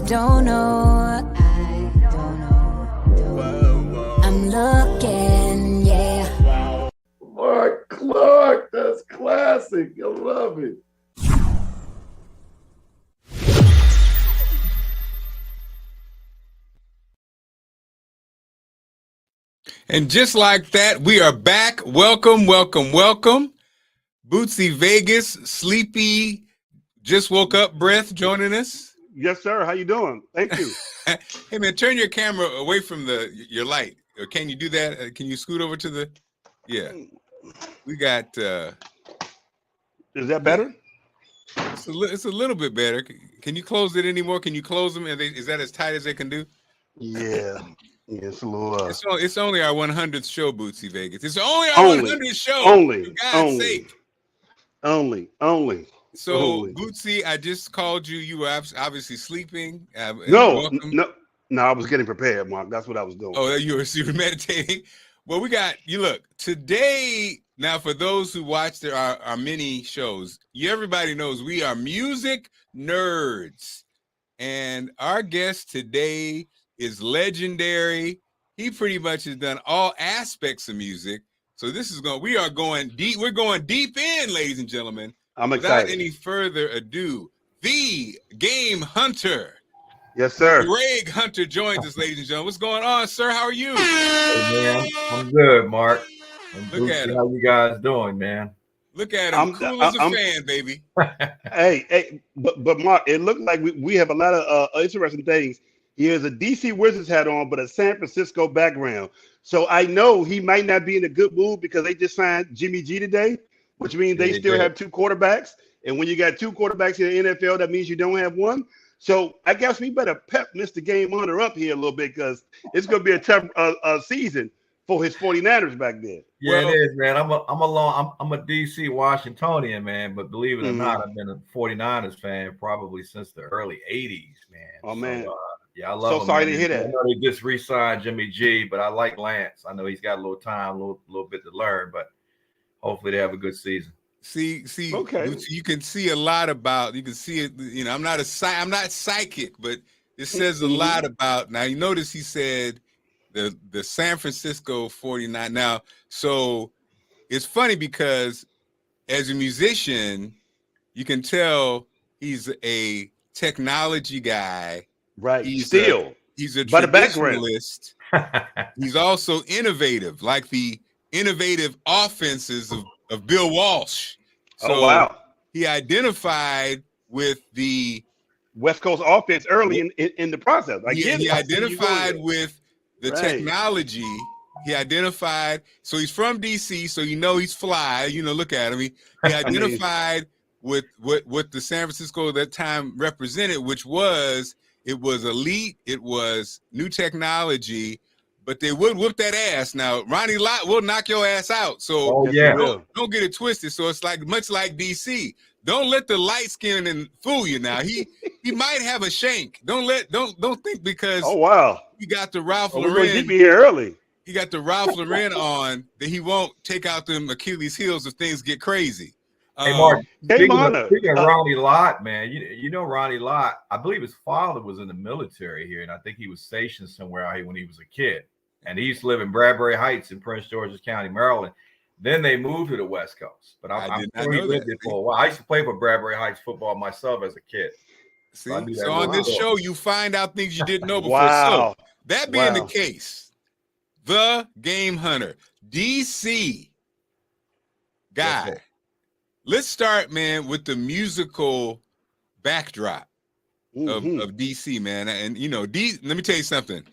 don't know. I don't know. I'm looking, yeah. Marc Clarke, that's classic. I love it. And just like that, we are back. Welcome, welcome, welcome. Bootsy Vegas, sleepy, just woke up breath joining us. Yes, sir. How you doing? Thank you. Hey, man, turn your camera away from your light. Or can you do that? Can you scoot over to the... Yeah. We got... Is that better? It's a little bit better. Can you close it anymore? Can you close them? Is that as tight as they can do? Yeah. Yeah, it's a little... It's only our 100th show, Bootsy Vegas. It's only our 100th show. Only. For God's sake. Only. So, Bootsy, I just called you. You were obviously sleeping. No, I was getting prepared, Mark. That's what I was doing. Oh, you were meditating. Well, we got you. Look, today. Now, for those who watch our many shows, everybody knows we are music nerds, and our guest today is legendary. He pretty much has done all aspects of music. So we are going deep. We're going deep in, ladies and gentlemen. I'm excited. Without any further ado, the Game Hunter. Yes, sir. Greg Hunter joins us, ladies and gentlemen. What's going on, sir? How are you? Hey, man. I'm good, Mark. Look at him. How you guys doing, man? Look at him. Cool as a fan, baby. Hey, but Mark, it looked like we have a lot of interesting things. He has a DC Wizards hat on, but a San Francisco background. So I know he might not be in a good mood because they just signed Jimmy G today, which means they still have two quarterbacks. And when you got two quarterbacks in the NFL, that means you don't have one. So I guess we better pep Mr. Game Hunter up here a little bit because it's going to be a tough season for his 49ers back there. Yeah, it is, man. I'm a DC Washingtonian, man, but believe it or not, I've been a 49ers fan probably since the early 80s, man. Oh, man. Yeah, I love him. Sorry to hear that. I know they just re-signed Jimmy G, but I like Lance. I know he's got a little time, a little bit to learn, but hopefully they have a good season. See, okay. You can see a lot about. You can see it. You know, I'm not psychic, but it says a lot about. Now you notice he said the San Francisco 49. Now, so it's funny because as a musician, you can tell he's a technology guy. Right. He's a traditionalist. He's also innovative, like the innovative offenses of Bill Walsh. So wow. He identified with the West Coast offense early in the process. He identified with the technology. He identified, so he's from DC, so he's fly. Look at him. He identified with what the San Francisco at that time represented, which was it was elite, it was new technology, but they would whoop that ass. Now, Ronnie Lott will knock your ass out. So don't get it twisted. So it's much like DC. Don't let the light skin fool you now. He might have a shank. Don't think because he got the Ralph Lauren. We're gonna keep you here early. He got the Ralph Lauren on that he won't take out them Achilles heels if things get crazy. Hey, Mark, speaking of Ronnie Lott, man, you know Ronnie Lott, I believe his father was in the military here, and I think he was stationed somewhere out here when he was a kid. And he used to live in Bradbury Heights in Prince George's County, Maryland. Then they moved to the West Coast. But I'm sure he lived there for a while. I used to play for Bradbury Heights football myself as a kid. So on this show, you find out things you didn't know before. Wow. So that being the case, the Game Hunter, DC guy. Yes, let's start, man, with the musical backdrop of DC, man. And let me tell you something,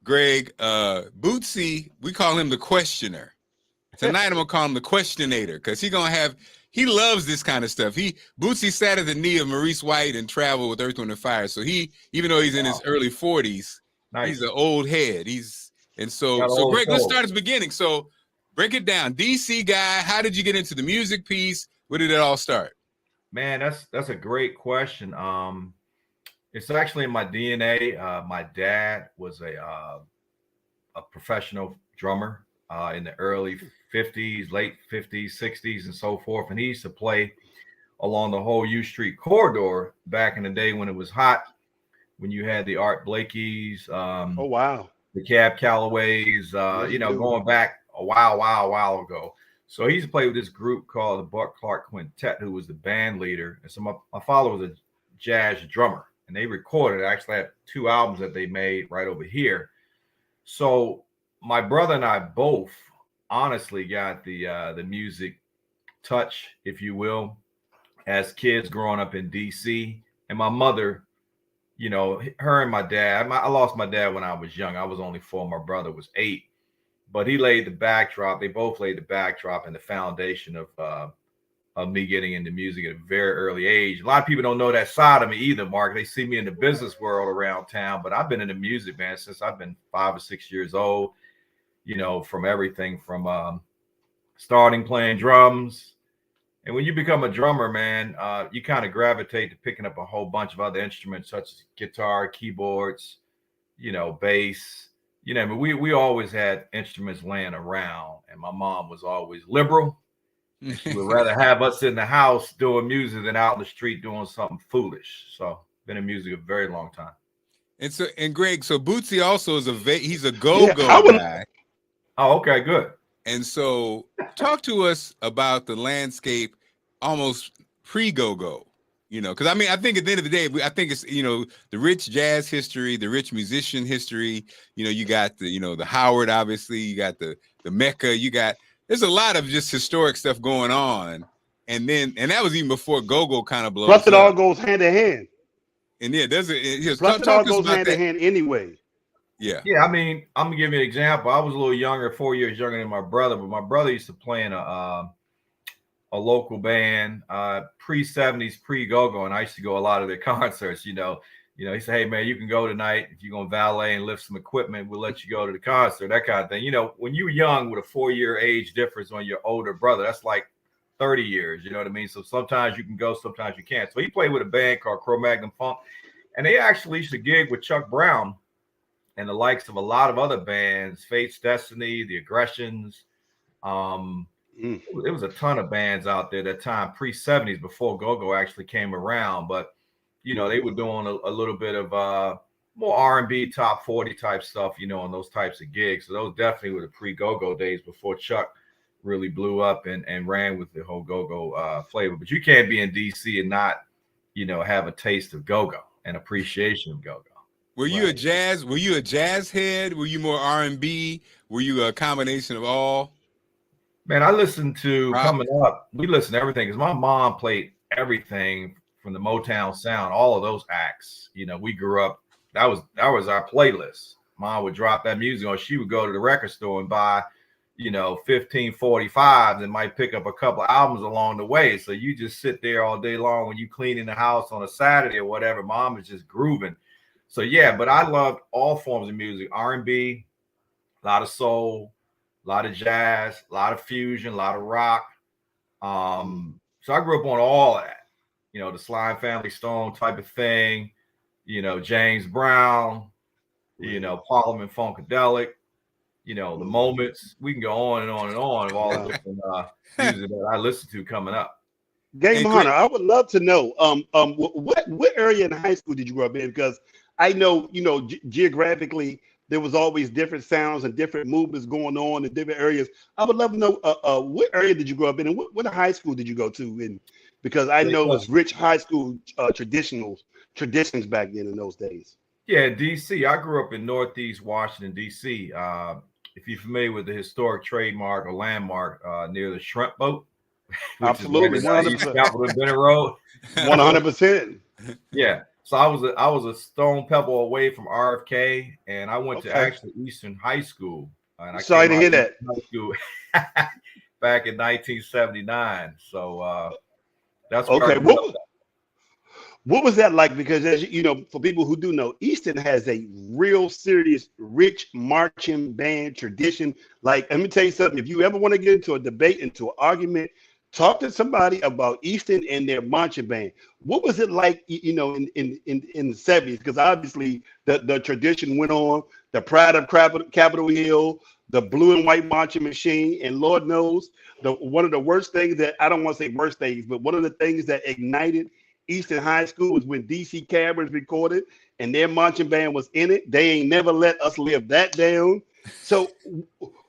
Greg. Bootsy, we call him the questioner. Tonight I'm gonna call him the questionator because he loves this kind of stuff. Bootsy sat at the knee of Maurice White and traveled with Earth, Wind and Fire. So even though he's in his early 40s, he's an old head. So Greg, let's start at the beginning. So break it down. DC guy, how did you get into the music piece? Where did it all start? Man, that's a great question. It's actually in my DNA. My dad was a professional drummer in the early 50s, late 50s, 60s, and so forth. And he used to play along the whole U Street corridor back in the day when it was hot. when you had the Art Blakeys, Oh wow. the Cab Callaways, Yes, you know, do. going back a while ago. So he used to play with this group called the Marc Clarke Quintet, who was the band leader. And so my father was a jazz drummer, and they recorded. I actually had 2 albums that they made right over here. So my brother and I both honestly got the music touch, if you will, as kids growing up in DC. And my mother, you know, her and my dad, I lost my dad when I was young. I was only 4, my brother was 8. But he laid the backdrop. They both laid the backdrop and the foundation of me getting into music at a very early age. A lot of people don't know that side of me either, Mark. They see me in the business world around town, but I've been in the music, man, since I've been 5 or 6 years old. You know, from everything from starting playing drums. And when you become a drummer, man, you kind of gravitate to picking up a whole bunch of other instruments such as guitar, keyboards, you know, bass. You know, I mean, we always had instruments laying around, and my mom was always liberal. She would rather have us in the house doing music than out in the street doing something foolish. So, been in music a very long time. And Greg, so Bootsy also is he's a go-go guy. Oh, okay, good. And so, talk to us about the landscape, almost pre-go-go. You know, because I mean, I think at the end of the day, I think it's, you know, the rich jazz history, the rich musician history. You know, you got the, you know, the Howard, obviously, you got the Mecca, there's a lot of just historic stuff going on. And that was even before go-go kind of blows up. Plus it all goes hand in hand. And yeah, plus it all goes hand in hand anyway. Yeah. Yeah, I mean, I'm gonna give you an example. I was a little younger, 4 years younger than my brother, but my brother used to play in a local band, pre-70s, PreGoGo, and I used to go a lot of their concerts. You know, he said, "Hey man, you can go tonight. If you're gonna valet and lift some equipment, we'll let you go to the concert." That kind of thing. You know, when you're young with a 4-year age difference on your older brother, that's like 30 years. You know what I mean? So sometimes you can go, sometimes you can't. So he played with a band called Cro-Magnon Funk, and they actually used to gig with Chuck Brown and the likes of a lot of other bands, Fate's Destiny, The Aggressions. It was a ton of bands out there that time, pre-70s, before go-go actually came around. But, you know, they were doing a little bit of more R&B, top 40 type stuff, you know, on those types of gigs. So those definitely were the pre-go-go days before Chuck really blew up and ran with the whole go-go flavor. But you can't be in D.C. and not, you know, have a taste of go-go and appreciation of go-go. Were you a jazz head? Were you more R&B? Were you a combination of all? Man, I listened to coming up. We listened to everything because my mom played everything from the Motown sound, all of those acts. You know, we grew up. That was our playlist. Mom would drop that music on. She would go to the record store and buy, you know, 1545s and might pick up a couple of albums along the way. So you just sit there all day long when you cleaning the house on a Saturday or whatever. Mom is just grooving. So yeah, but I loved all forms of music: R&B, a lot of soul, a lot of jazz, a lot of fusion, a lot of rock. So I grew up on all of that, you know, the Sly Family Stone type of thing, you know, James Brown, you know, Parliament Funkadelic, you know, the Moments. We can go on and on and on of all the different music that I listened to coming up. Game Hunter, I would love to know, what area in high school did you grow up in? Because I know, you know, geographically, there was always different sounds and different movements going on in different areas. I would love to know what area did you grow up in, and what high school did you go to? And because I know it was rich high school traditions back then in those days. Yeah, DC. I grew up in Northeast Washington, DC. If you're familiar with the historic trademark or landmark near the Shrimp Boat, absolutely, 100%. Road. 100%. Yeah. So I was a stone pebble away from RFK, and I went to actually Easton High School. And I sorry to hear that. High school back in 1979. So that's okay. What was that like? Because as you know, for people who do know, Easton has a real serious, rich marching band tradition. Like, let me tell you something. If you ever want to get into a debate, into an argument, talk to somebody about Easton and their marching band. What was it like, you know, in the 70s? Because obviously the tradition went on. The pride of Capitol Hill, the blue and white marching machine, and Lord knows, one of the worst things that, I don't want to say worst things, but one of the things that ignited Easton High School was when DC Cameras recorded and their marching band was in it. They ain't never let us live that down. So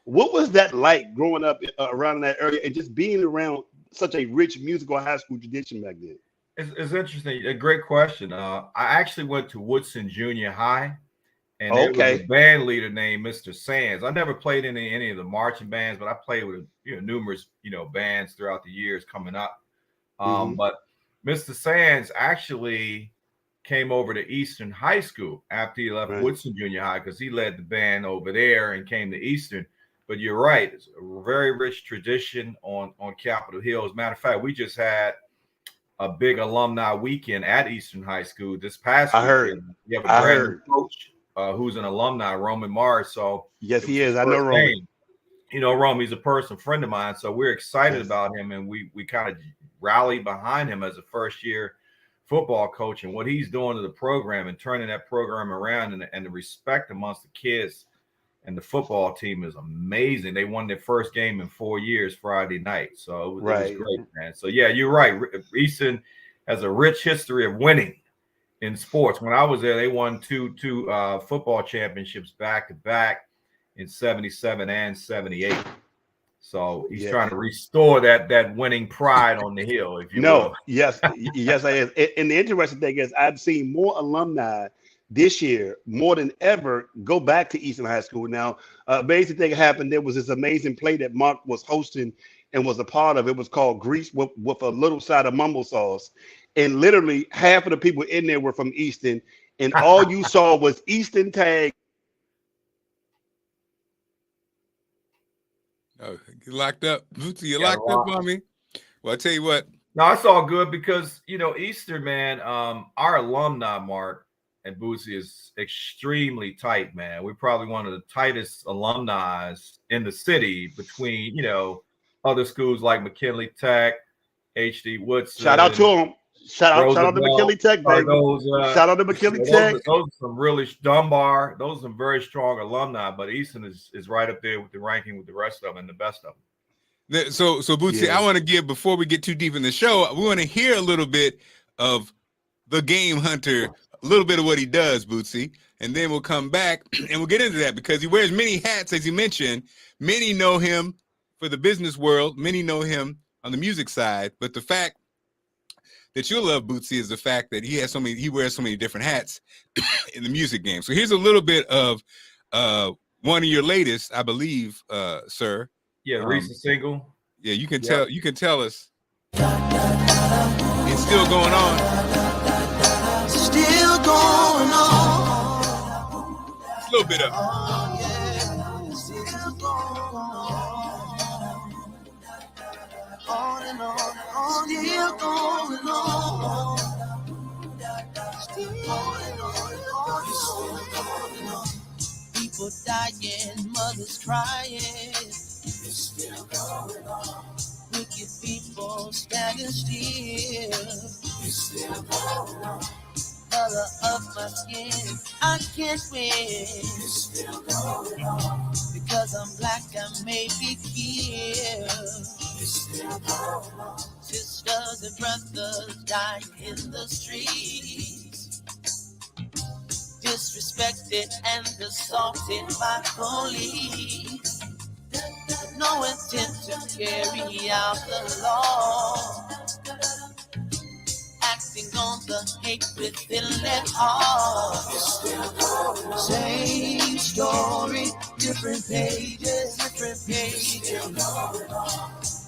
what was that like growing up around that area and just being around such a rich musical high school tradition back then? It's interesting. A great question. I actually went to Woodson Junior High, and there was a band leader named Mr. Sands. I never played in any of the marching bands, but I played with numerous bands throughout the years coming up. But Mr. Sands actually came over to Easton High School after he left Woodson Junior High because he led the band over there and came to Easton. But you're right, it's a very rich tradition on Capitol Hill. As a matter of fact, we just had a big alumni weekend at Easton High School this past weekend. Heard. We have a brand new coach who's an alumni, Roman Mars. So yes, he is. I know Roman. Roman, he's a personal friend of mine. So we're excited about him, and we kind of rallied behind him as a first-year football coach and what he's doing to the program and turning that program around, and the respect amongst the kids and the football team is amazing. They won their first game in 4 years Friday night. So it was great, man. So yeah, you're right. Easton has a rich history of winning in sports. When I was there, they won two football championships back to back in 77 and 78. So he's trying to restore that winning pride on the hill, if you will. Yes, I am. And the interesting thing is I've seen more alumni this year, more than ever, go back to Easton High School. Now, amazing thing happened. There was this amazing play that Mark was hosting and was a part of. It was called Grease with a little side of mumble sauce. And literally half of the people in there were from Easton. And all you saw was Easton Tag. Oh, you locked up. Bootsy, you locked up on me. Well, I tell you what. No, it's all good because, Eastern, man, our alumni, Mark and Bootsy, is extremely tight, man. We're probably one of the tightest alumni in the city between, other schools like McKinley Tech, H.D. Woodson. Shout out to them. Shout out to McKinley Tech, baby. Shout out to McKinley Tech. Those are some really Dunbar. Those are some very strong alumni, but Easton is right up there with the ranking with the rest of them and the best of them. So Bootsy, I want to give, before we get too deep in the show, we want to hear a little bit of the Game Hunter, a little bit of what he does, Bootsy, and then we'll come back and we'll get into that because he wears many hats, as you mentioned. Many know him for the business world. Many know him on the music side, but the fact that you'll love Bootsy is the fact that he wears so many different hats in the music game. So here's a little bit of one of your latest, I believe, sir. Yeah, the recent single. Yeah, you can tell us. It's still going on. Still going on. It's a little bit up. Still going on and on, still going on. Still going on. People dying, mothers crying. It's still going on. Wicked people standing still. It's still going on. Color of my skin, I can't win. It's still going on. Because I'm black, I may be killed. It's still going on. Sisters and brothers dying in the streets, disrespected and assaulted by police. No intent to carry out the law, acting on the hate within their heart. Same story, different pages.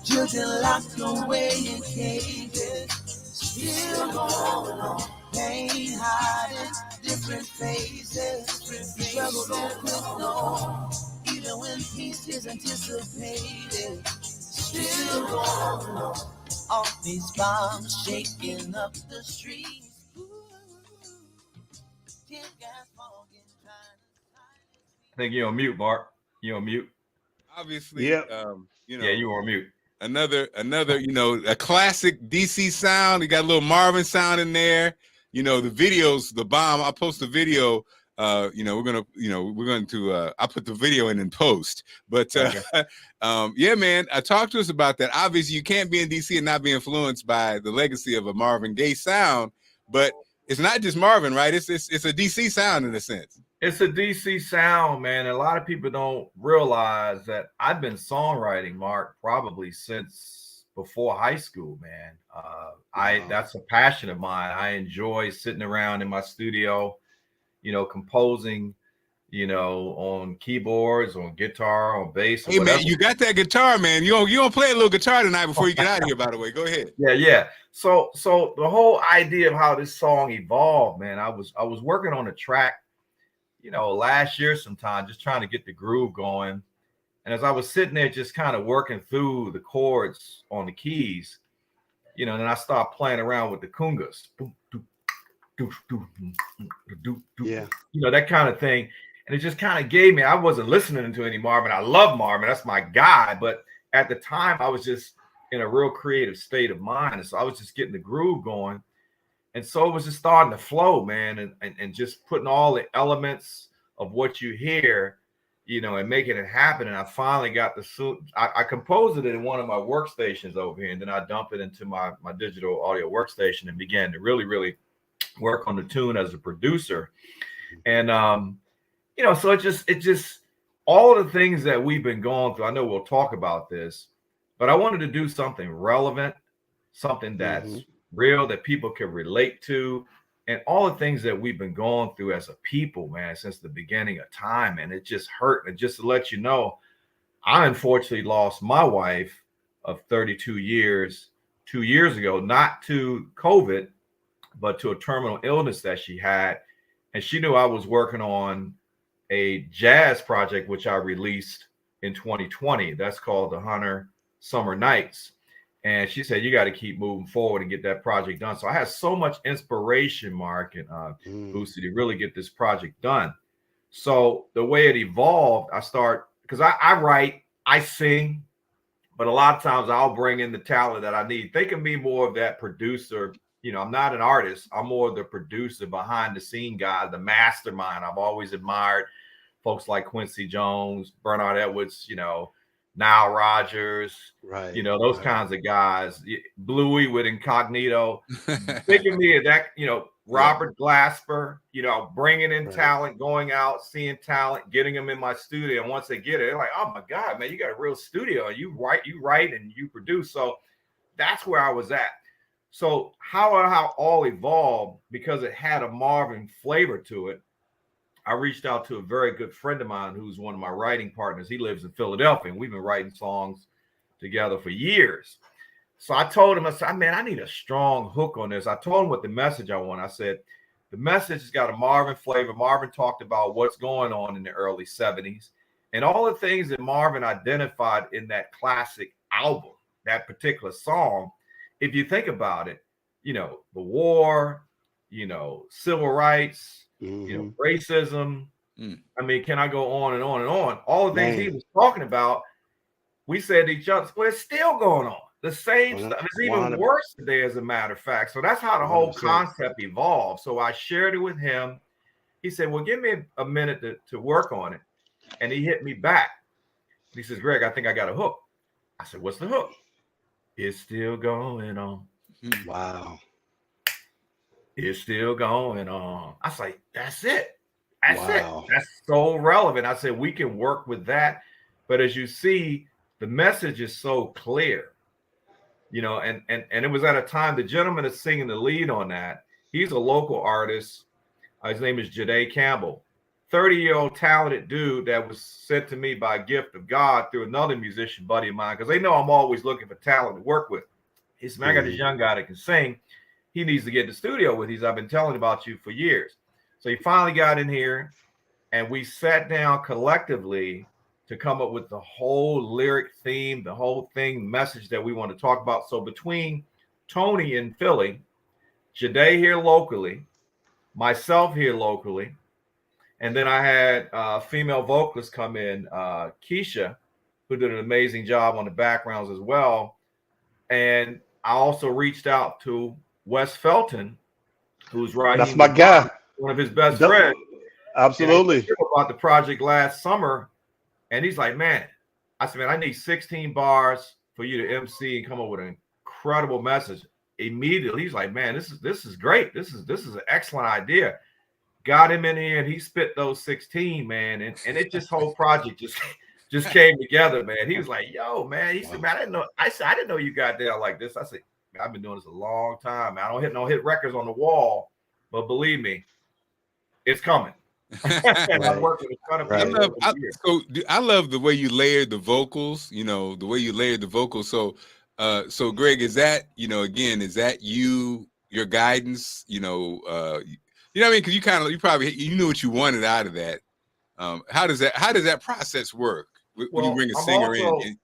Children locked away in cages. Still going on. Pain hiding, different phases. Struggle don't quit, no. Even when peace is anticipated. Still going on. All these bombs shaking up the streets. I think you're on mute, Mark. You're on mute. Obviously, yeah, you were on mute. Another, a classic DC sound. You got a little Marvin sound in there. The videos, the bomb. I'll post the video. I'll put the video in post. But yeah, man, talk to us about that. Obviously, you can't be in DC and not be influenced by the legacy of a Marvin Gaye sound. But it's not just Marvin, right? It's a DC sound in a sense. It's a DC sound, man. And a lot of people don't realize that I've been songwriting, Mark, probably since before high school, man. That's a passion of mine. I enjoy sitting around in my studio, composing, on keyboards, on guitar, on bass. Hey, man, you got that guitar, man. You don't play a little guitar tonight before you get out of here, by the way. Go ahead. Yeah. So the whole idea of how this song evolved, man, I was working on a track, last year sometime, just trying to get the groove going. And as I was sitting there just kind of working through the chords on the keys, then I started playing around with the congas. Yeah. That kind of thing. And it just kind of gave me, I wasn't listening to any Marvin. I love Marvin. That's my guy. But at the time, I was just in a real creative state of mind. And so I was just getting the groove going. And so it was just starting to flow, man. And just putting all the elements of what you hear, and making it happen. And I finally got I composed it in one of my workstations over here. And then I dumped it into my digital audio workstation and began to really, really work on the tune as a producer. And, so it just all of the things that we've been going through. I know we'll talk about this, but I wanted to do something relevant, something that's real, that people can relate to, and all the things that we've been going through as a people, man, since the beginning of time. And it just hurt. And just to let you know, I unfortunately lost my wife of 32 years 2 years ago, not to COVID, but to a terminal illness that she had. And she knew I was working on a jazz project, which I released in 2020. That's called the Hunter Summer Nights. And she said, you got to keep moving forward and get that project done. So I had so much inspiration, Mark and Boosie, to really get this project done. So the way it evolved, because I write, I sing, but a lot of times I'll bring in the talent that I need. Think of me more of that producer. I'm not an artist. I'm more the producer, behind the scene guy, the mastermind. I've always admired folks like Quincy Jones, Bernard Edwards, Nile Rodgers, right? Those kinds of guys. Bluey with Incognito. Think of me of that, Robert Glasper, bringing in talent, going out, seeing talent, getting them in my studio. And once they get it, they're like, oh my God, man, you got a real studio. You write and you produce. So that's where I was at. So how all evolved, because it had a Marvin flavor to it. I reached out to a very good friend of mine who's one of my writing partners. He lives in Philadelphia, and we've been writing songs together for years. So I told him, I said, man, I need a strong hook on this. I told him what the message I want. I said, the message has got a Marvin flavor. Marvin talked about what's going on in the early 70s and all the things that Marvin identified in that classic album, that particular song. If you think about it, the war, civil rights, racism. I mean, can I go on and on and on? All the things he was talking about, we said to each other, well, it's still going on. The same stuff. It's even worse today, as a matter of fact. So that's how the whole concept evolved. So I shared it with him. He said, well, give me a minute to work on it. And he hit me back. He says, Greg, I think I got a hook. I said, what's the hook? It's still going on. Wow. It's still going on. I was like, that's it. That's it. That's so relevant. I said, we can work with that. But as you see, the message is so clear, and it was at a time, the gentleman that's singing the lead on that, he's a local artist. His name is JayZ Campbell, 30-year-old talented dude that was sent to me by a gift of God through another musician buddy of mine, because they know I'm always looking for talent to work with. He said, man, I got this young guy that can sing. He needs to get in the studio with you. I've been telling about you for years. So he finally got in here, and we sat down collectively to come up with the whole lyric theme, the whole thing, message that we want to talk about. So between Tony in Philly, JayZ here locally, myself here locally, and then I had a female vocalist come in, Keisha, who did an amazing job on the backgrounds as well. And I also reached out to Wes Felton, who's writing. That's my guy. One of his best friends. Absolutely. About the project last summer. And he's like, man, I said, man, I need 16 bars for you to MC and come up with an incredible message. immediately. He's like, man, this is great. This is an excellent idea. Got him in here and he spit those 16, man. And it just whole project just came together, man. He was like, yo, man. He said, man, I didn't know. I said, I didn't know you got there like this. I said, man, I've been doing this a long time, man. I don't hit records on the wall, but believe me, it's coming. And I worked with a ton of people. I love the way you layered the vocals, the way you layered the vocals. So Greg, is that, again, is that your guidance, you know what I mean? Because you knew what you wanted out of that. How does that process work when you bring a singer in?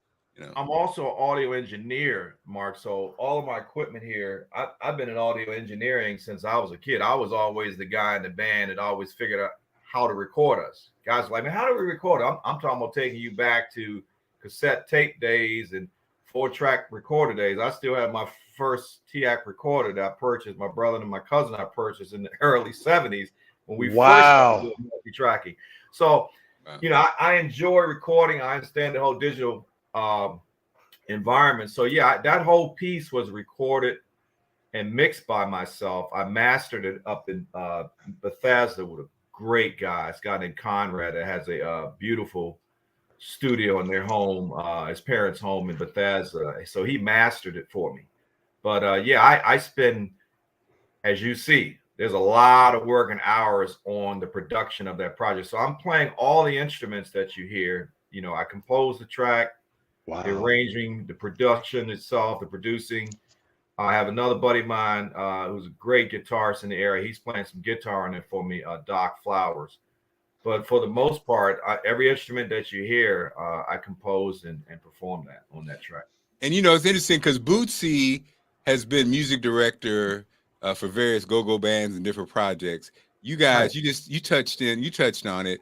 I'm also an audio engineer, Mark. So all of my equipment here, I've been in audio engineering since I was a kid. I was always the guy in the band that always figured out how to record us. Guys are like, man, how do we record? I'm talking about taking you back to cassette tape days and 4-track recorder days. I still have my first TAC recorder that I purchased. My brother and my cousin I purchased in the early 70s when we first started doing multi-tracking. So, I enjoy recording. I understand the whole digital environment. So yeah, that whole piece was recorded and mixed by myself. I mastered it up in Bethesda with a great guy. It's a guy named Conrad that has a beautiful studio in their home, his parents' home in Bethesda. So he mastered it for me. But I spend, as you see, there's a lot of work and hours on the production of that project. So I'm playing all the instruments that you hear. I compose the track, the arranging, the production itself, the producing. I have another buddy of mine who's a great guitarist in the area. He's playing some guitar on it for me, Doc Flowers. But for the most part, every instrument that you hear, I compose and perform that on that track. And it's interesting because Bootsy has been music director for various go-go bands and different projects. You guys, you touched on it.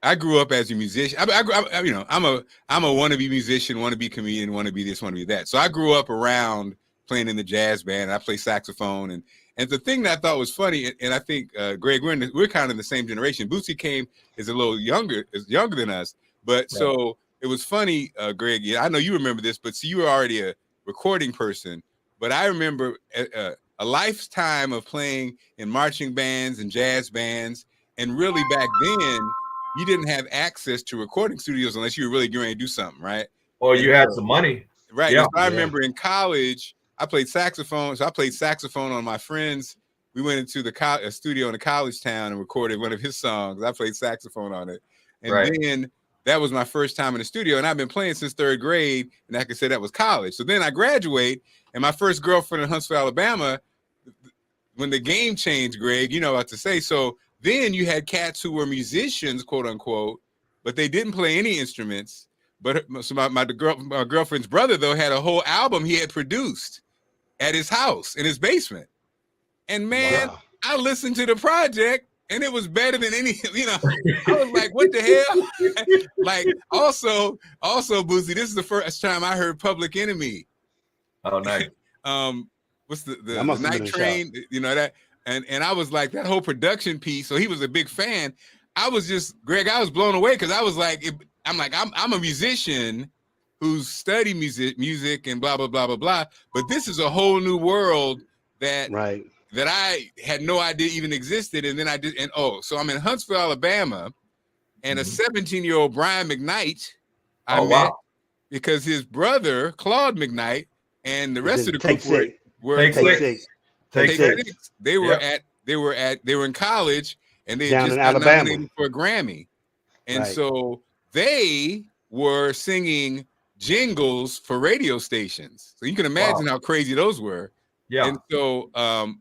I grew up as a musician. I'm a wannabe musician, wannabe comedian, wannabe this, wannabe that. So I grew up around playing in the jazz band. And I play saxophone, and the thing that I thought was funny, and I think Greg, we're kind of in the same generation. Bootsy is a little younger than us, but so it was funny, Greg. I know you remember this, but you were already a recording person. But I remember a lifetime of playing in marching bands and jazz bands, and really back then, you didn't have access to recording studios unless you were really going to do something, right? Or you had some money. Right. Yeah. So I remember in college, I played saxophone. So I played saxophone on my friends. We went into a studio in a college town and recorded one of his songs. I played saxophone on it. And then that was my first time in the studio. And I've been playing since 3rd grade. And I could say that was college. So then I graduate, and my first girlfriend in Huntsville, Alabama, when the game changed, Greg, you know what to say. So then you had cats who were musicians, quote unquote, but they didn't play any instruments. But so my girlfriend's brother, though, had a whole album he had produced at his house in his basement. And man, I listened to the project and it was better than any, I was like, what the hell? Like, also, Bootsy, this is the first time I heard Public Enemy. Oh, nice. What's the Night Train? That. And I was like, that whole production piece. So he was a big fan. I was blown away because I was like, I'm a musician who's studied music and blah, blah, blah, blah, blah. But this is a whole new world that I had no idea even existed. And then I did. And so I'm in Huntsville, Alabama, and a 17-year-old Brian McKnight I met because his brother, Claude McKnight, and the rest of the group were Take Six. They were in college, and they just got nominated for a Grammy. And so they were singing jingles for radio stations. So you can imagine how crazy those were. Yeah. And so,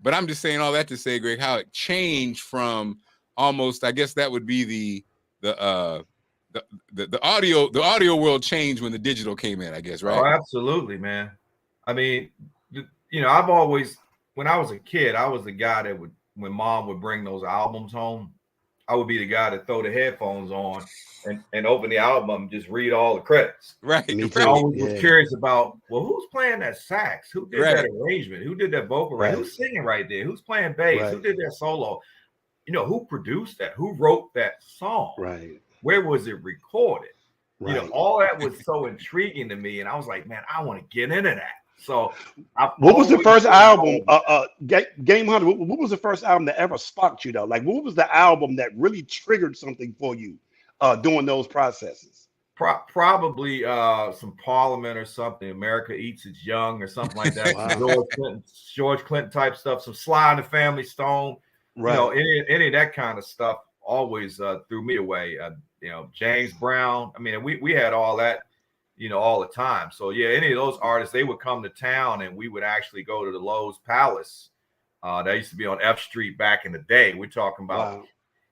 but I'm just saying all that to say, Greg, how it changed from almost, I guess that would be the audio world changed when the digital came in, I guess, right? Oh, absolutely, man. I mean, I've always, when I was a kid, I was the guy that would, when mom would bring those albums home, I would be the guy that throw the headphones on and open the album and just read all the credits. Right. I always was curious about, well, who's playing that sax? Who did that arrangement? Who did that vocal? Right. Who's singing right there? Who's playing bass? Right. Who did that solo? Who produced that? Who wrote that song? Right. Where was it recorded? Right. All that was so intriguing to me. And I was like, man, I want to get into that. So, what was the first album? Game Hunter. What was the first album that ever sparked you though? Like, what was the album that really triggered something for you during those processes? Probably some Parliament or something. America Eats Its Young or something like that. Wow. George Clinton type stuff. Some Sly and the Family Stone. Right. You know, any of that kind of stuff always threw me away. You know, James Brown. I mean, we had all that, you know, all the time. So yeah, any of those artists, they would come to town and we would actually go to the Lowe's Palace. That used to be on F Street back in the day. We're talking about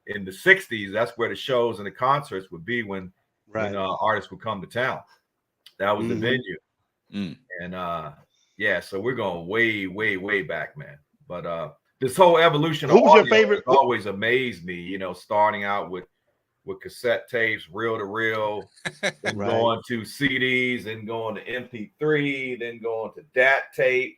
in the 60s. That's where the shows and the concerts would be when artists would come to town. That was the venue. And yeah, so we're going way back, man. But this whole evolution of audio has always amazed me, you know, starting out with cassette tapes, reel to reel, then going to CDs, then going to MP3, then going to DAT tape,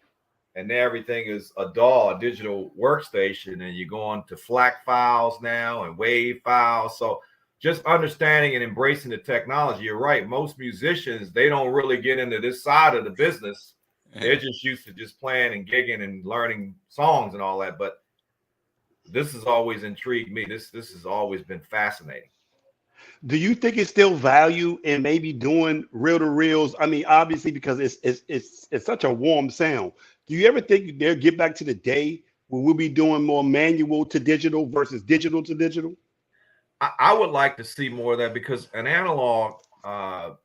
and everything is a DAW, a digital workstation, and you're going to FLAC files now and WAV files. So just understanding and embracing the technology. You're right. Most musicians, they don't really get into this side of the business. They're just used to just playing and gigging and learning songs and all that. But this has always intrigued me. This has always been fascinating. Do you think it's still value in maybe doing reel to reels? I mean, obviously, because it's such a warm sound. Do you ever think they'll get back to the day when we'll be doing more manual to digital versus digital to digital? I would like to see more of that, because an analog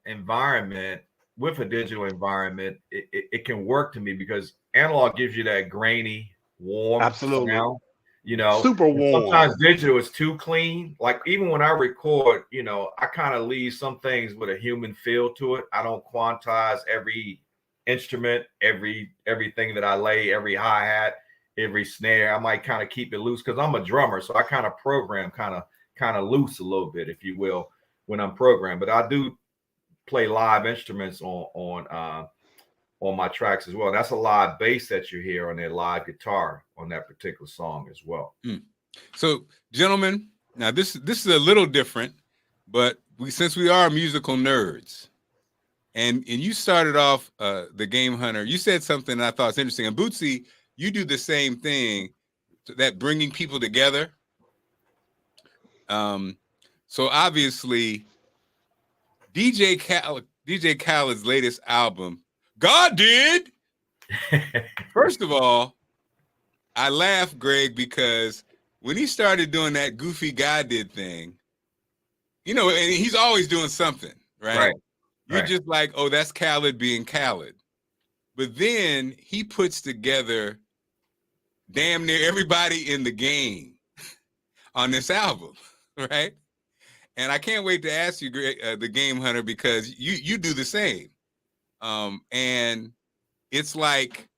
environment with a digital environment, it can work to me, because analog gives you that grainy, warm sound, you know, super warm. Sometimes digital is too clean. Like even when I record, you know, I kind of leave some things with a human feel to it. I don't quantize every instrument, everything that I lay, every hi-hat, every snare. I might kind of keep it loose because I'm a drummer, so I kind of program kind of loose a little bit, if you will, when I'm programmed. But I do play live instruments on my tracks as well. That's a live bass that you hear on their live guitar on that particular song as well. So, gentlemen, now this is a little different, but since we are musical nerds, and you started off the Game Hunter, you said something that I thought was interesting. And Bootsy, you do the same thing, that bringing people together. So obviously, DJ Khaled's latest album, God Did. First of all, I laugh, Greg, because when he started doing that goofy God Did thing, you know, and he's always doing something, right? You're just like, oh, that's Khaled being Khaled. But then he puts together damn near everybody in the game on this album, right? And I can't wait to ask you, Greg, the Game Hunter, because you do the same. And it's like,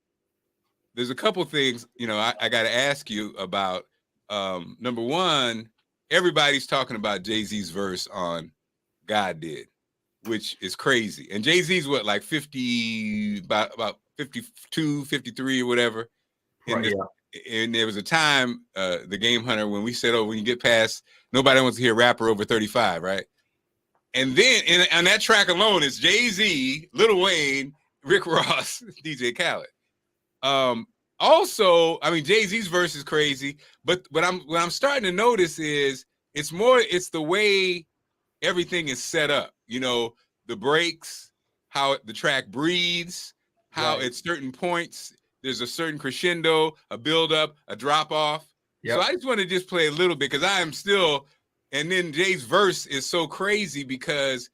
there's a couple things, you know, I got to ask you about. Number one, everybody's talking about JayZ's verse on God Did, which is crazy. And JayZ's what, like 50, about 52, 53 or whatever. And there was a time, the Game Hunter, when we said, oh, when you get past, nobody wants to hear rapper over 35, right? And then on that track alone, it's JayZ, Lil Wayne, Rick Ross, DJ Khaled. Also, I mean, JayZ's verse is crazy, but what I'm starting to notice is it's the way everything is set up. You know, the breaks, how the track breathes, how at certain points there's a certain crescendo, a build up, a drop off. So I just want to just play a little bit, because I am still, and then Jay's verse is so crazy because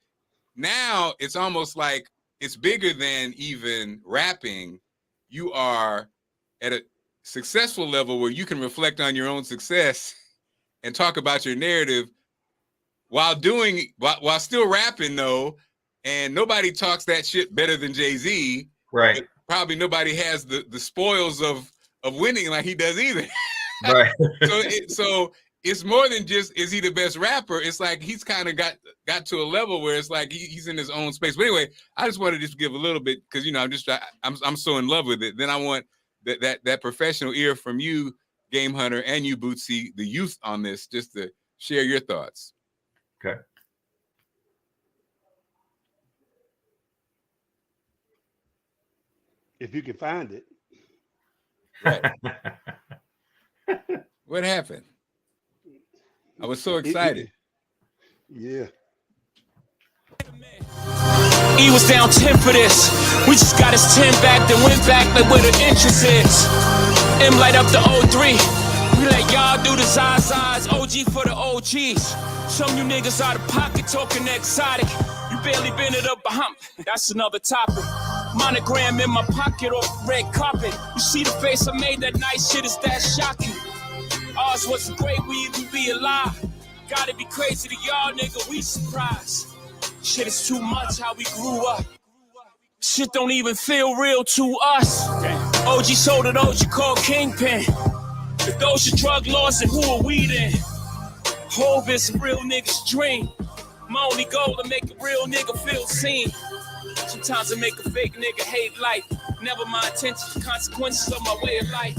now it's almost like it's bigger than even rapping. You are at a successful level where you can reflect on your own success and talk about your narrative while still rapping, though. And nobody talks that shit better than JayZ. Right. Probably nobody has the spoils of winning like he does either. Right. So it's more than just, is he the best rapper? It's like he's kind of got to a level where it's like he's in his own space. But anyway, I just wanted to just give a little bit, because, you know, I'm so in love with it. Then I want that professional ear from you, Game Hunter, and you, Bootsy, the youth on this, just to share your thoughts. Okay. If you can find it. Right. What happened? I was so excited. Yeah. He was down 10 for this. We just got his 10 back, then went back like where the interest is. M light up the 03. We let y'all do the Zazas, OG for the OGs. Some you niggas out of pocket talking exotic. You barely been it up behind. That's another topic. Monogram in my pocket off red carpet. You see the face I made that night, shit is that shocking. Ours wasn't great, we even be alive. Gotta be crazy to y'all, nigga, we surprised. Shit is too much how we grew up. Shit don't even feel real to us. OG sold it, OG called Kingpin. If those are drug laws, then who are we then? Hove is a real nigga's dream. My only goal to make a real nigga feel seen. Sometimes I make a fake nigga hate life. Never my intentions, consequences of my way of life.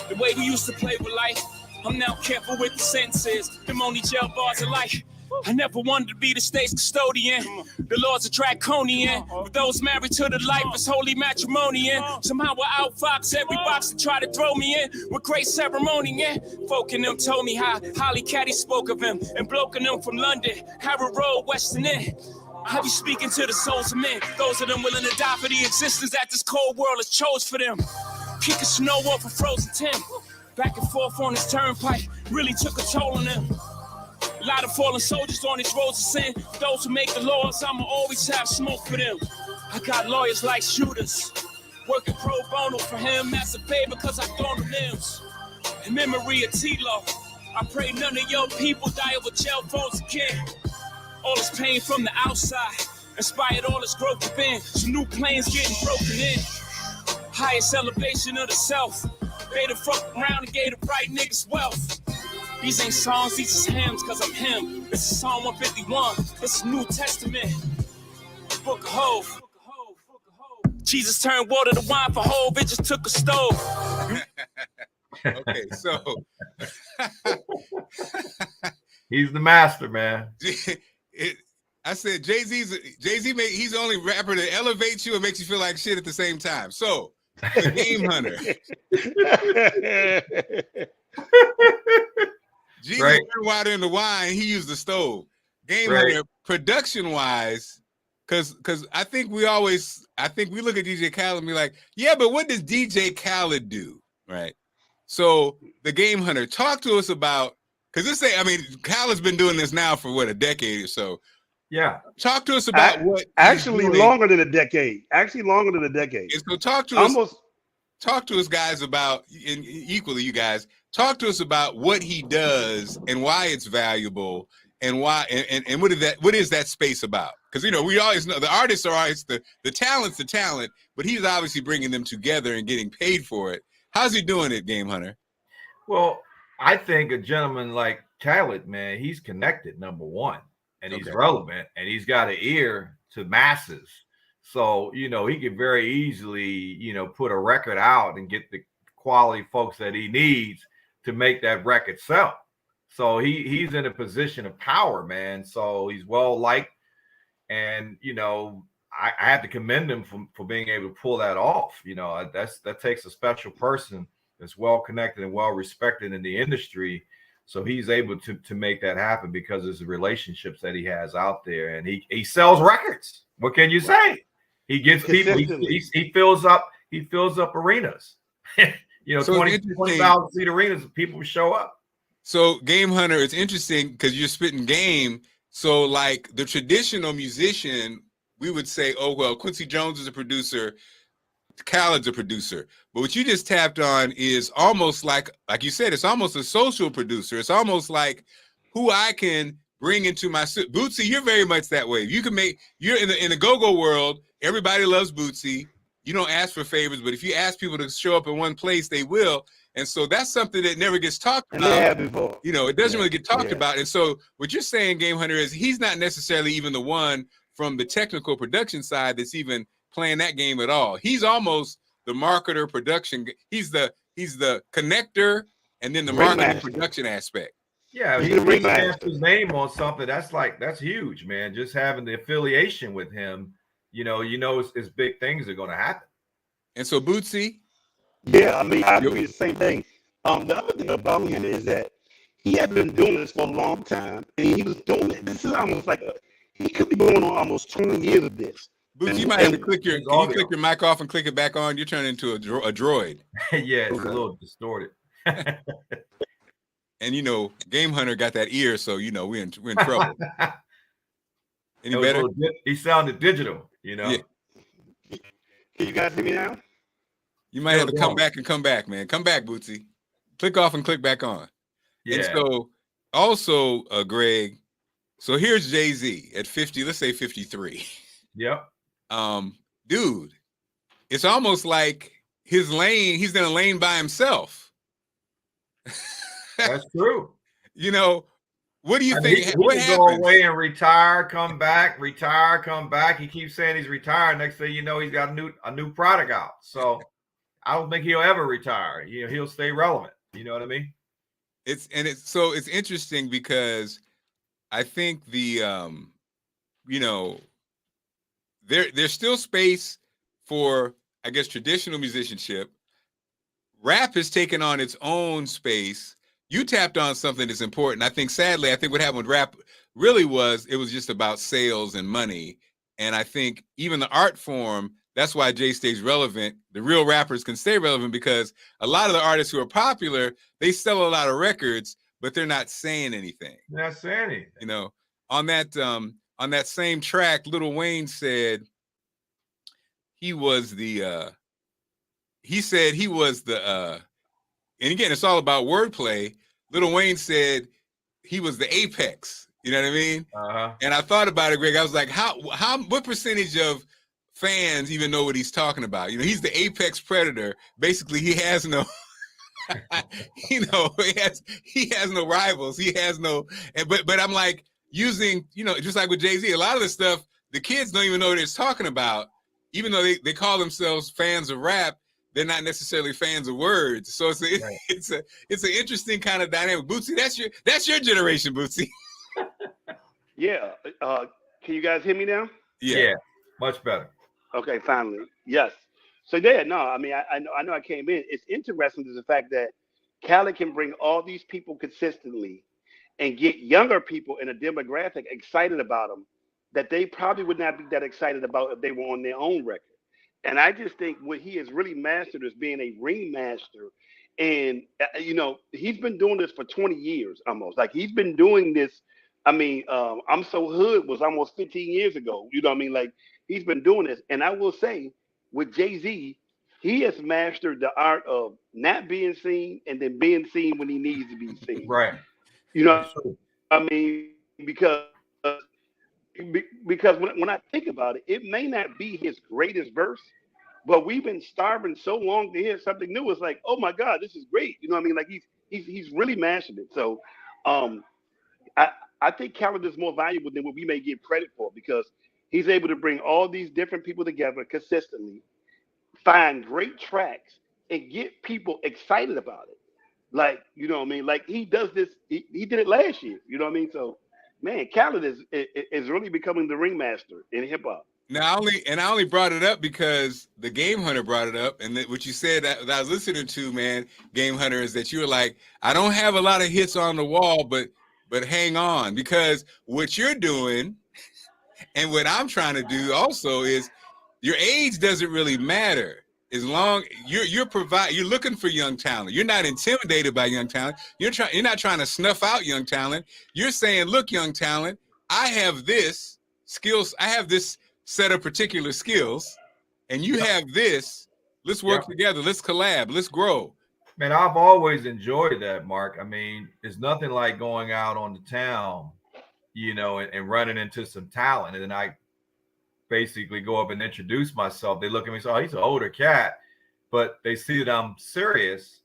The way we used to play with life, I'm now careful with the sentences. Them only jail bars of life. I never wanted to be the state's custodian. The laws are draconian. With those married to the life, it's holy matrimony. Somehow I outfox every box that try to throw me in with great ceremony. Yeah, folk in them told me how Holly Caddy spoke of him, and bloke in them from London, Harrow Road, Western End. I be speaking to the souls of men, those of them willing to die for the existence that this cold world has chose for them. Kicking snow off a frozen Tim, back and forth on his turnpike, really took a toll on them. A lot of fallen soldiers on these roads of sin. Those who make the laws, I'ma always have smoke for them. I got lawyers like shooters, working pro bono for him as a favor cause I thrown the limbs. In memory of T-Lo, I pray none of your people die over jail phones again. All this pain from the outside inspired all this growth within. Some new planes getting broken in. Highest elevation of the self. They the fuck around and gave the right niggas wealth. These ain't songs, these is hymns, cause I'm him. This is Psalm 151, this is New Testament. Book of Hove. Jesus turned water to wine for Hove, it just took a stove. Okay, so he's the master, man. I said JayZ he's the only rapper that elevates you and makes you feel like shit at the same time. So the Game Hunter. Jesus right. turned water into wine, he used the stove. Game right. Hunter, production wise, because I think we look at DJ Khaled and be like, yeah, but what does DJ Khaled do? Right. So the Game Hunter, talk to us about, because Khaled's been doing this now for what, a decade or so. Yeah. Talk to us about what actually longer than a decade. Actually longer than a decade. And so talk to us guys about, and equally you guys, talk to us about what he does and why it's valuable and why and what is that space about? Because we always know the artists are always the talent's the talent, but he's obviously bringing them together and getting paid for it. How's he doing it, Game Hunter? Well, I think a gentleman like Khaled, man, he's connected, number one, and he's relevant, and he's got an ear to masses. So, he could very easily, put a record out and get the quality folks that he needs to make that record sell. So he's in a position of power, man. So he's well liked, and I have to commend him for being able to pull that off. That takes a special person that's well connected and well respected in the industry. So he's able to make that happen because of the relationships that he has out there, and he sells records. What can you say? He gets people. He fills up arenas. 20,000 seat arenas. People show up. So Game Hunter, it's interesting because you're spitting game. So like the traditional musician, we would say, oh well, Quincy Jones is a producer, Khaled's a producer. But what you just tapped on is almost like you said, it's almost a social producer. It's almost like who I can bring into my Bootsy. You're very much that way. You're in the go-go world. Everybody loves Bootsy. You don't ask for favors, but if you ask people to show up in one place, they will. And so that's something that never gets talked about. It doesn't really get talked about. And so what you're saying, Game Hunter, is he's not necessarily even the one from the technical production side that's even playing that game at all. He's almost the marketer, production. He's the connector, and then the marketing production aspect. Yeah, he stamps his name on something. That's huge, man. Just having the affiliation with him, it's big things are going to happen. And so Bootsy. Yeah, I mean, I agree the same thing. The other thing about him is that he had been doing this for a long time, and he was doing it. This is almost like he could be going on almost 20 years of this. Bootsy, you might have to click can you click your mic off and click it back on? You're turning into a droid. Yeah, it's a little distorted. And you know, Game Hunter got that ear, so you know we're in trouble. Any better? He sounded digital, you know. Yeah. Can you guys hear me now? You might have to come back, man. Come back, Bootsy. Click off and click back on. Yeah. And so also, Greg, so here's JayZ at 50, let's say 53. Yep. Dude, it's almost like his lane, he's in a lane by himself. That's true. You know, what do you think? He what happens? Go away and retire, come back, retire, come back. He keeps saying he's retired. Next thing you know, he's got a new product out. So I don't think he'll ever retire. You know, he'll stay relevant. You know what I mean? It's interesting because I think the you know, there's still space for, I guess, traditional musicianship. Rap has taken on its own space. You tapped on something that's important. I think, sadly, what happened with rap really was it was just about sales and money. And I think even the art form, that's why Jay stays relevant. The real rappers can stay relevant because a lot of the artists who are popular, they sell a lot of records, but they're not saying anything. They're not saying anything. You know, on that same track, Lil Wayne said he was the and again, it's all about wordplay. Lil Wayne said he was the apex. You know what I mean? Uh-huh. And I thought about it, Greg. I was like, what percentage of fans even know what he's talking about? You know, he's the apex predator. Basically, he has no, you know, he has no rivals. He has no, but I'm like using, you know, just like with JayZ, a lot of the stuff the kids don't even know what it's talking about, even though they call themselves fans of rap. They're not necessarily fans of words, so it's an interesting kind of dynamic. Bootsy, that's your generation, Bootsy. Yeah. Can you guys hear me now? Yeah, much better. Okay, finally. Yes. So yeah, no, I mean, I know I came in. It's interesting is the fact that Cali can bring all these people consistently and get younger people in a demographic excited about them that they probably would not be that excited about if they were on their own record. And I just think what he has really mastered is being a ringmaster. And, you know, he's been doing this for 20 years almost. Like, he's been doing this. I mean, I'm So Hood was almost 15 years ago. You know what I mean? Like, he's been doing this. And I will say, with JayZ, he has mastered the art of not being seen and then being seen when he needs to be seen. Right. You know, I mean, because when I think about it, it may not be his greatest verse, but we've been starving so long to hear something new. It's like, oh my God, this is great. You know what I mean? Like he's really mastered it. So I think Khaled is more valuable than what we may give credit for because he's able to bring all these different people together consistently, find great tracks, and get people excited about it. Like, you know what I mean? Like he does this, he did it last year. You know what I mean? So man, Khaled is really becoming the ringmaster in hip hop. Now, I only brought it up because the Game Hunter brought it up, and what you said that I was listening to, man, Game Hunter, is that you were like, I don't have a lot of hits on the wall, but hang on, because what you're doing, and what I'm trying to do also is, your age doesn't really matter. As long you're looking for young talent. You're not intimidated by young talent. You're not trying to snuff out young talent. You're saying, look, young talent, I have this skills. I have this set of particular skills, and you have this. Let's work together. Let's collab. Let's grow. Man, I've always enjoyed that, Mark. I mean, it's nothing like going out on the town, you know, and running into some talent, and then I basically go up and introduce myself. They look at me and say, oh, he's an older cat, but they see that I'm serious.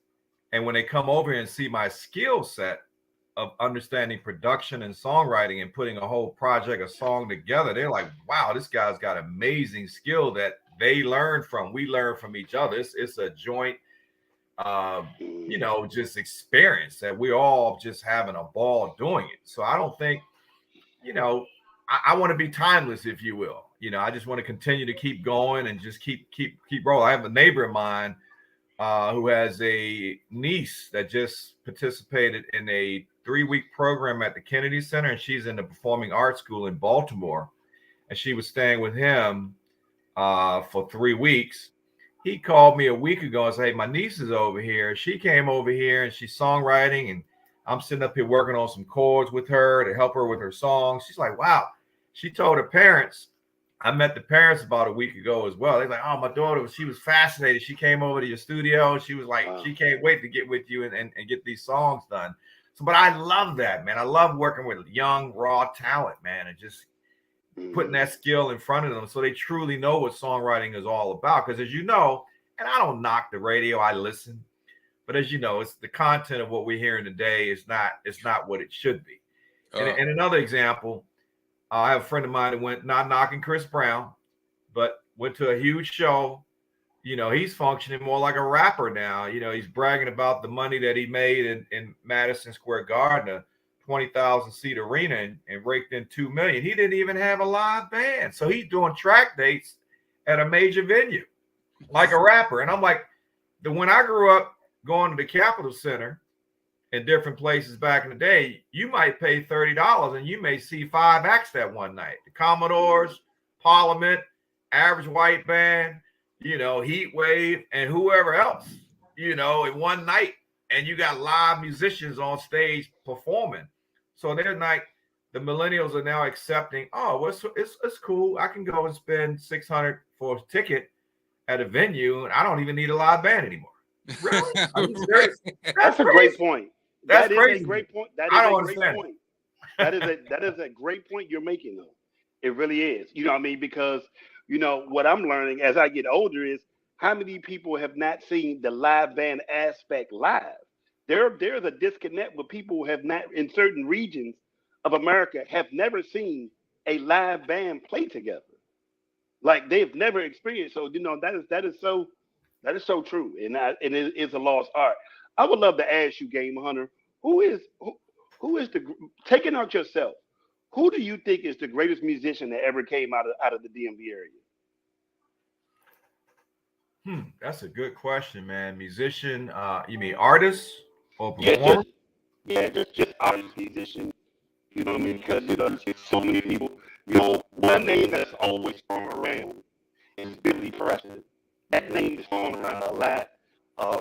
And when they come over and see my skill set of understanding production and songwriting and putting a whole project, a song together, they're like, wow, this guy's got amazing skill that they learn from. We learn from each other. It's a joint, you know, just experience that we're all just having a ball doing it. So I don't think, you know, I want to be timeless, if you will. You know, I just want to continue to keep going and just keep rolling. I have a neighbor of mine who has a niece that just participated in a 3-week program at the Kennedy Center, and she's in the Performing Arts School in Baltimore, and she was staying with him for 3 weeks. He called me a week ago and said, hey, my niece is over here. She came over here and she's songwriting, and I'm sitting up here working on some chords with her to help her with her songs. She's like, wow. She told her parents, I met the parents about a week ago as well. They're like, oh, my daughter, she was fascinated. She came over to your studio. She was like, she can't wait to get with you and get these songs done. So, but I love that, man. I love working with young, raw talent, man, and just putting that skill in front of them so they truly know what songwriting is all about. Because as you know, and I don't knock the radio, I listen, but as you know, it's the content of what we're hearing today is not what it should be. And another example, I have a friend of mine that went, not knocking Chris Brown, but went to a huge show. You know, he's functioning more like a rapper now. You know, he's bragging about the money that he made in Madison Square Garden, a 20,000 seat arena, and raked in $2 million. He didn't even have a live band. So he's doing track dates at a major venue like a rapper. And I'm like, when I grew up going to the Capitol Center in different places back in the day, you might pay $30 and you may see 5 acts that one night. The Commodores, Parliament, Average White Band, you know, Heat Wave, and whoever else, you know, in one night. And you got live musicians on stage performing. So they're like, the millennials are now accepting, oh, well, it's cool. I can go and spend $600 for a ticket at a venue, and I don't even need a live band anymore. Really? I mean, that's a great point. That's that crazy. Is a great point. That is I don't a great understand. point. That is a great point you're making, though. It really is. You know what I mean? Because, you know, what I'm learning as I get older is how many people have not seen the live band aspect live. There's a disconnect with people who have not, in certain regions of America, have never seen a live band play together. Like they've never experienced. So, you know, that is so true. And it is a lost art. I would love to ask you, Game Hunter, who is the, taking out yourself, who do you think is the greatest musician that ever came out of the DMV area? That's a good question, man. Musician, you mean artist or performer? Just artist, musician. You know what I mean? Because, you know, there's so many people. You know, one name that's always thrown around is Billy Preston. That name is thrown around a lot.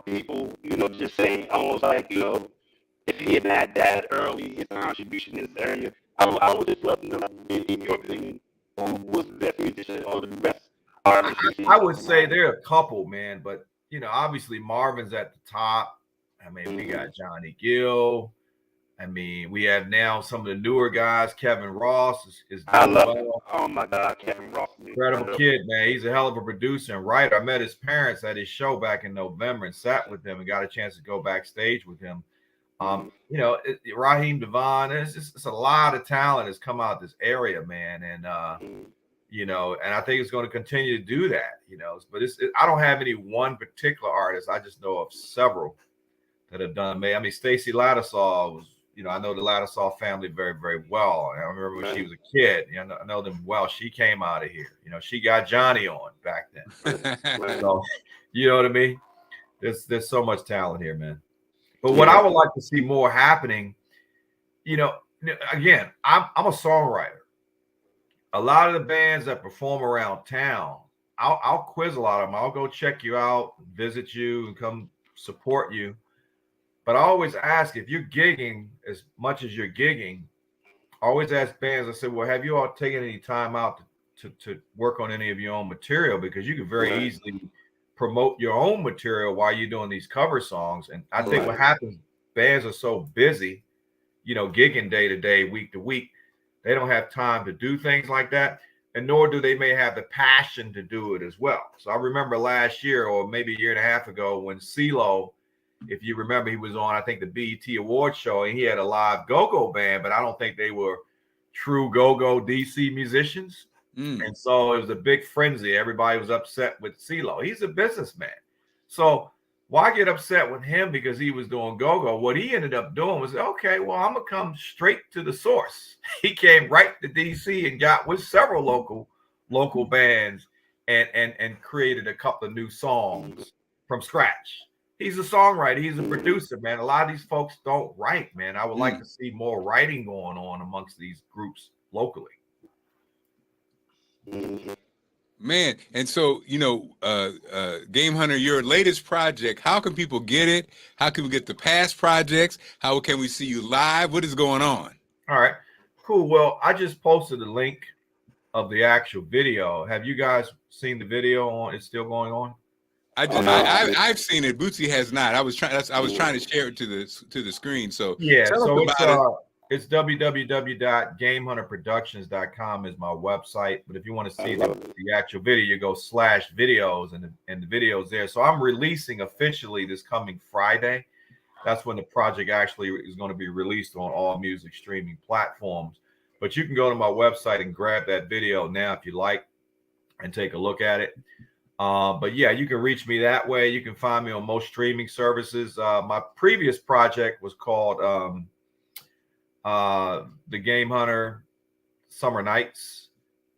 People, you know, just saying almost like, you know, if he had not died early, his contribution in this area. I would just love to know, in your opinion, who was the best musician or the best artist? I would say there are a couple, man, but, you know, obviously Marvin's at the top. I mean, we got Johnny Gill. I mean, we have now some of the newer guys. Kevin Ross is I love him. Oh my God, Kevin Ross. Incredible kid, man. He's a hell of a producer and writer. I met his parents at his show back in November and sat with them and got a chance to go backstage with him. You know, Raheem Devon, it's a lot of talent that's come out of this area, man. And, you know, and I think it's going to continue to do that, you know, but I don't have any one particular artist. I just know of several that have done, man. I mean, Stacey Lattisaw was, you know, I know the Lattisaw family very, very well. I remember when she was a kid, you know, I know them well. She came out of here, you know, she got Johnny on back then. So, you know what I mean? There's so much talent here, man. But what I would like to see more happening, you know, again, I'm a songwriter. A lot of the bands that perform around town, I'll quiz a lot of them. I'll go check you out, visit you, and come support you. But I always ask, if you're gigging as much as you're gigging, I always ask bands, I said, well, have you all taken any time out to work on any of your own material? Because you could very easily promote your own material while you're doing these cover songs. And I think what happens, bands are so busy, you know, gigging day to day, week to week, they don't have time to do things like that. And nor do they may have the passion to do it as well. So I remember last year, or maybe a year and a half ago, when CeeLo, if you remember, he was on, I think, the BET Awards show, and he had a live go-go band, but I don't think they were true go-go DC musicians. And so it was a big frenzy. Everybody was upset with CeeLo. He's a businessman. So Why get upset with him because he was doing go-go? What he ended up doing was, okay, well, I'm going to come straight to the source. He came right to DC and got with several local bands and created a couple of new songs from scratch. He's a songwriter. He's a producer, man. A lot of these folks don't write, man. I would like to see more writing going on amongst these groups locally. Man, and so, Game Hunter, your latest project, how can people get it? How can we get the past projects? How can we see you live? What is going on? All right, cool. Well, I just posted a link of the actual video. Have you guys seen the video on? It's still going on? I've seen it. Bootsy has not. I was trying to share it to the screen. So yeah, so it's www.gamehunterproductions.com is my website. But if you want to see the actual video, you go /videos and the video's there. So I'm releasing officially this coming Friday. That's when the project actually is going to be released on all music streaming platforms. But you can go to my website and grab that video now if you like and take a look at it. But yeah, you can reach me that way. You can find me on most streaming services. My previous project was called The Game Hunter Summer Nights.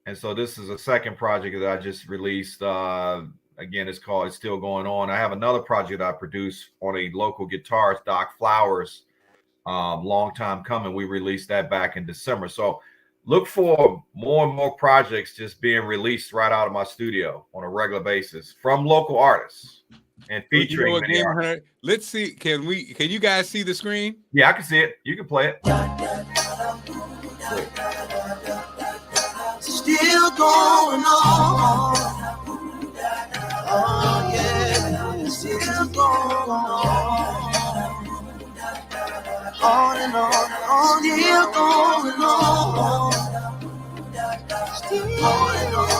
And so this is a second project that I just released. Again, it's Still Going On. I have another project I produced on a local guitarist, Doc Flowers. Long time coming. We released that back in December. So look for more and more projects just being released right out of my studio on a regular basis from local artists and featuring many artists. Let's see. Can you guys see the screen? Yeah, I can see it. You can play it. Still going on. Oh yeah, still going on and on, still going on. Still going on.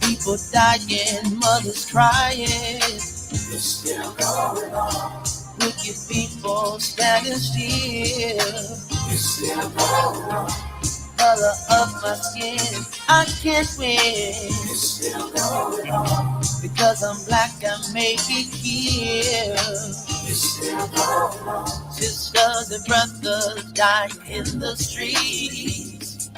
People dying, mothers crying. It's still going on. Wicked people standing still. It's still going on. Color of my skin, I can't win. It's still going on. Because I'm black, I may be killed. It's still going on. Sisters and brothers die in the streets,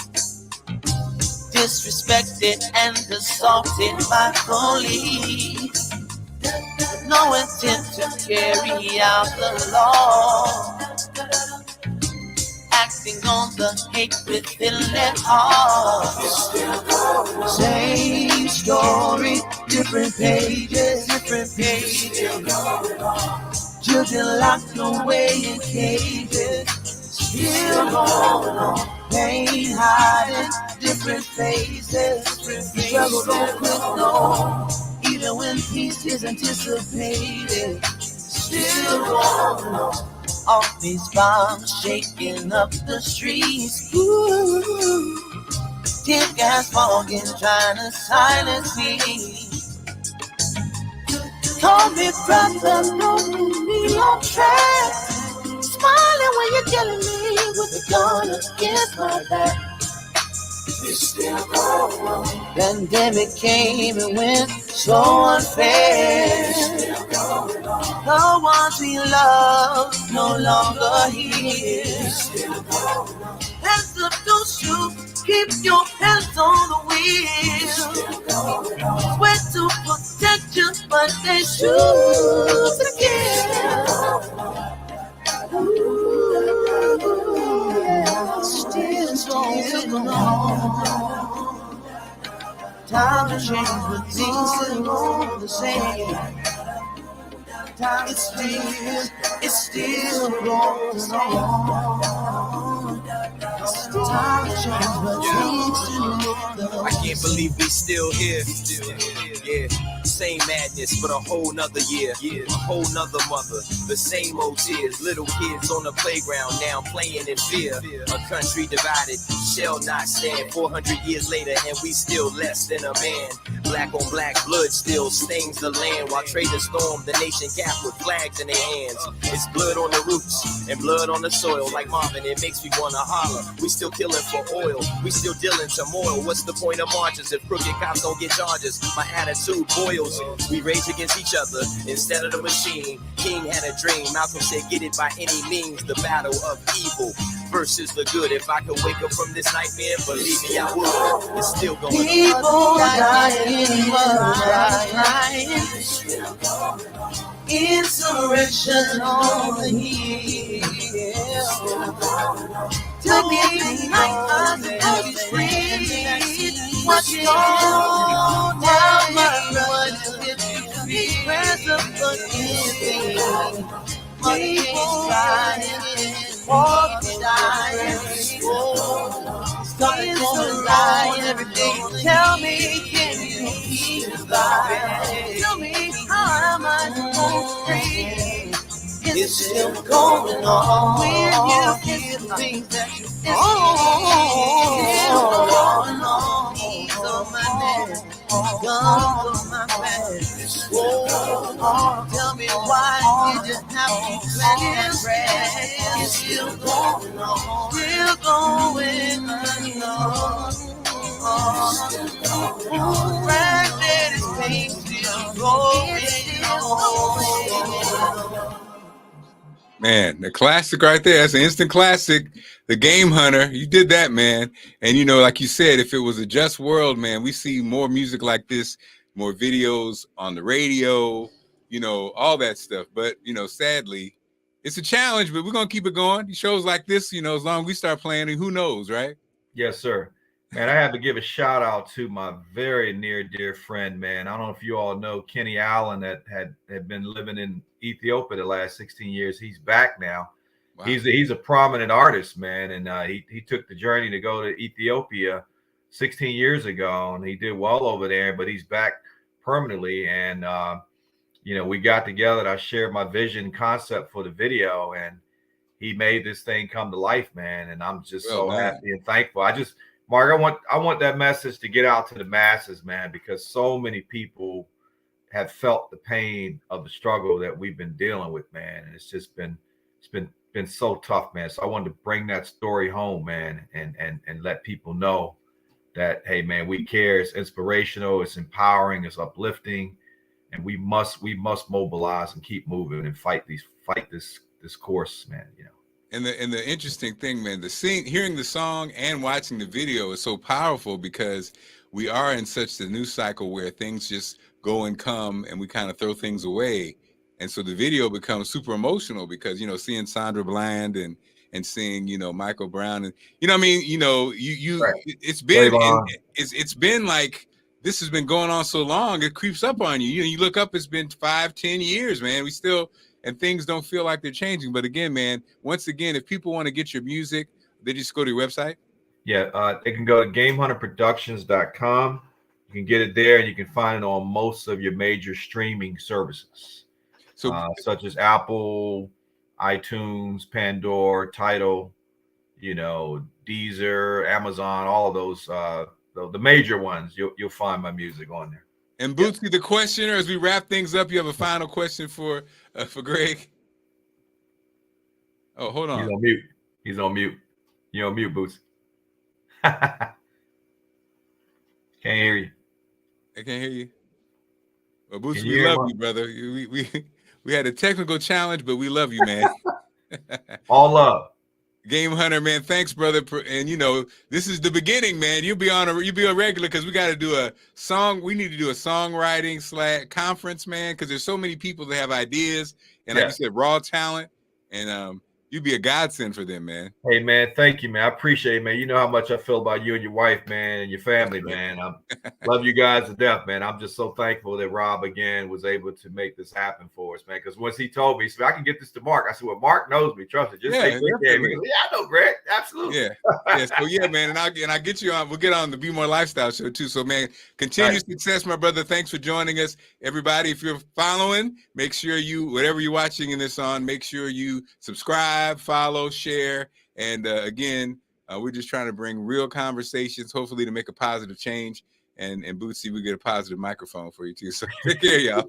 disrespected and assaulted by police. No intent to carry out the law. Acting on the hate within their heart. Same story, different pages. Children locked away in cages. Still going on. Pain hiding, different faces. Struggle don't quit, no. Even when peace is anticipated. Still going on. All these bombs shaking up the streets. Ooh, tear gas fogging, trying to silence me. Call me brother, know me on track. Smiling when you're killing me with a gun against my back. It's still going on. Pandemic came and went so unfair. The ones we love no longer here. Hands up, don't shoot. Keep your hands on the wheel. Swear to protect you, but they choose to kill. Still going on. Time to change, but things still go the same. It's still going on. Time to change, but things still go the same. I can't believe we still here. Yeah, same madness, but a whole nother year. A whole nother mother, the same old tears. Little kids on the playground now playing in fear. A country divided shall not stand. 400 years later and we still less than a man. Black on black blood still stains the land, while traders storm the nation cap with flags in their hands. It's blood on the roots and blood on the soil. Like Marvin, it makes me wanna holler. We still killing for oil, we still dealing turmoil. What's the point of marches if crooked cops don't get charges? My attitude boils. We rage against each other instead of the machine. King had a dream. Malcolm said, get it by any means. The battle of evil versus the good. If I could wake up from this nightmare, believe me, I would. It's still going on. People dying, insurrection on the hill. Tell me tonight I'll be free. What's going on down my run? These prayers of forgiving. People dying, walking dying. Starting going wrong every day. Tell me, can you keep it by? Tell me, how am I supposed to breathe? It's still going on. When you get the things that you still going on. He's on my neck, guns on my back. Oh, tell me why did you have to let it rest? It's still going on. Still going on. Granted, it's pain still going on. Man, the classic right there. That's an instant classic. The Game Hunter. You did that, man. And, you know, like you said, if it was a just world, man, we see more music like this, more videos on the radio, you know, all that stuff. But, you know, sadly, it's a challenge, but we're going to keep it going. Shows like this, you know, as long as we start playing, who knows, right? Yes, sir. Man, I have to give a shout out to my very near dear friend, man. I don't know if you all know Kenny Allen that had been living in Ethiopia the last 16 years. He's back now. Wow. He's a prominent artist, man. And he took the journey to go to Ethiopia 16 years ago, and he did well over there, but he's back permanently. And, you know, we got together and I shared my vision concept for the video, and he made this thing come to life, man. And I'm just so happy and thankful. Mark, I want that message to get out to the masses, man, because so many people have felt the pain of the struggle that we've been dealing with, man. And it's just been so tough, man. So I wanted to bring that story home, man, and let people know that, hey, man, we care. It's inspirational, it's empowering, it's uplifting, and we must mobilize and keep moving and fight this course, man, you know. And the interesting thing, man, hearing the song and watching the video is so powerful because we are in such the news cycle where things just go and come and we kind of throw things away. And so the video becomes super emotional because, you know, seeing Sandra Bland and seeing, you know, Michael Brown and, you know, I mean, you know, Right. it's been like, this has been going on so long, it creeps up on you. You know, you look up, it's been 5-10 years, man. We still, and things don't feel like they're changing. But again, man, once again, if people want to get your music, they just go to your website. Yeah, they can go to GameHunterProductions.com. You can get it there, and you can find it on most of your major streaming services, such as Apple, iTunes, Pandora, Tidal, you know, Deezer, Amazon, all of those, the major ones. You'll find my music on there. And Bootsy, the questioner, as we wrap things up, you have a final question for Greg? Oh, hold on. He's on mute. You're on mute, Boots. Can't hear you. I can't hear you. Well, Boots, we love you, brother. We had a technical challenge, but we love you, man. All love. Game Hunter, man, thanks, brother. And you know, this is the beginning, man. You'll be a regular because we got to do a song. We need to do a songwriting / conference, man, because there's so many people that have ideas and like you said, raw talent. And you'd be a godsend for them, man. Hey, man, thank you, man. I appreciate it, man. You know how much I feel about you and your wife, man, and your family, man. I love you guys to death, man. I'm just so thankful that Rob, again, was able to make this happen for us, man, because once he told me, he said, I can get this to Mark. I said, well, Mark knows me. Trust me. Just take good care of me. Yeah, I know, Greg. Absolutely. Yeah. So, yeah, man, and I'll get you on. We'll get on the Be More Lifestyle show, too. So, man, continued success, my brother. Thanks for joining us. Everybody, if you're following, make sure whatever you're watching in this on, make sure you subscribe, follow, share. And again, we're just trying to bring real conversations, hopefully to make a positive change. And Bootsy, we get a positive microphone for you too. So take care, y'all.